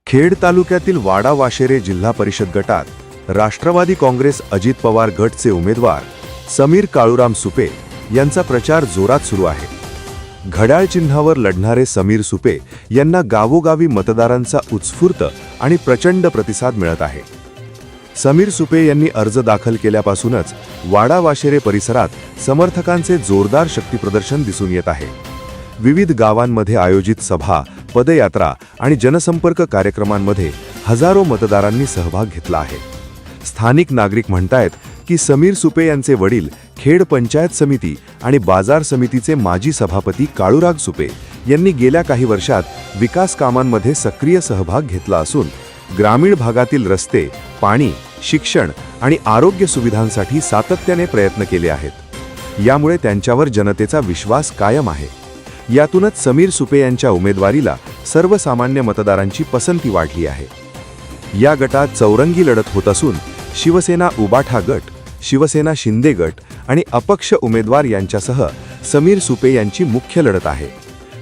खेड तालुक्यातील वाडा वाशेरे जिल्हा परिषद गटात राष्ट्रवादी काँग्रेस अजित पवार गटचे उमेदवार समीर काळूराम सुपे यांचा प्रचार जोरात सुरू आहे. घड्याळ चिन्हावर लढणारे समीर सुपे यांना गावोगावी मतदारांचा उत्स्फूर्त आणि प्रचंड प्रतिसाद मिळत आहे. समीर सुपे यांनी अर्ज दाखल केल्यापासूनच वाडा वाशेरे परिसरात समर्थकांचे जोरदार शक्तीप्रदर्शन दिसून येत आहे. विविध गावांमध्ये आयोजित सभा, पदयात्रा आणि जनसंपर्क कार्यक्रमांमध्ये हजारो मतदारांनी सहभाग घेतला आहे. स्थानिक नागरिक म्हणतायत की समीर सुपे यांचे वडील खेड पंचायत समिती आणि बाजार समितीचे माजी सभापती काळूराम सुपे यांनी गेल्या काही वर्षात विकास कामांमध्ये सक्रिय सहभाग घेतला असून ग्रामीण भागातील रस्ते, पाणी, शिक्षण आणि आरोग्य सुविधांसाठी सातत्याने प्रयत्न केले आहेत. यामुळे त्यांच्यावर जनतेचा विश्वास कायम आहे. यातूनच समीर सुपे यांच्या उमेदवारीला सर्वसामान्य मतदारांची पसंती वाढली आहे. या गटात चौरंगी लढत होत असून शिवसेना उबाठा गट, शिवसेना शिंदे गट आणि अपक्ष उमेदवार यांच्यासह समीर सुपे यांची मुख्य लढत आहे.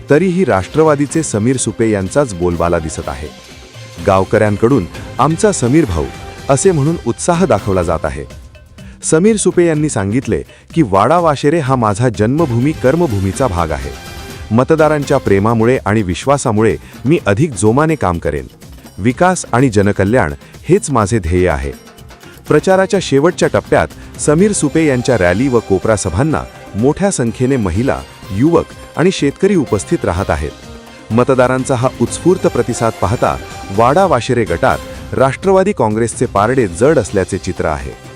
तरीही राष्ट्रवादीचे समीर सुपे यांचाच बोलबाला दिसत आहे. गावकऱ्यांकडून आमचा समीर भाऊ असे म्हणून उत्साह दाखवला जात आहे. समीर सुपे यांनी सांगितले की वाडा वाशेरे हा माझा जन्मभूमी कर्मभूमीचा भाग आहे. मतदारांच्या प्रेमामुळे आणि विश्वासामुळे मी अधिक जोमाने काम करेन. विकास आणि जनकल्याण हेच माझे ध्येय आहे. प्रचाराच्या शेवटच्या टप्प्यात समीर सुपे यांच्या रॅली व कोपरा सभांना मोठ्या संख्येने महिला, युवक आणि शेतकरी उपस्थित राहत आहेत. मतदारांचा हा उत्स्फूर्त प्रतिसाद पाहता वाडा वाशेरे गटात राष्ट्रवादी काँग्रेसचे पारडे जड असल्याचे चित्र आहे.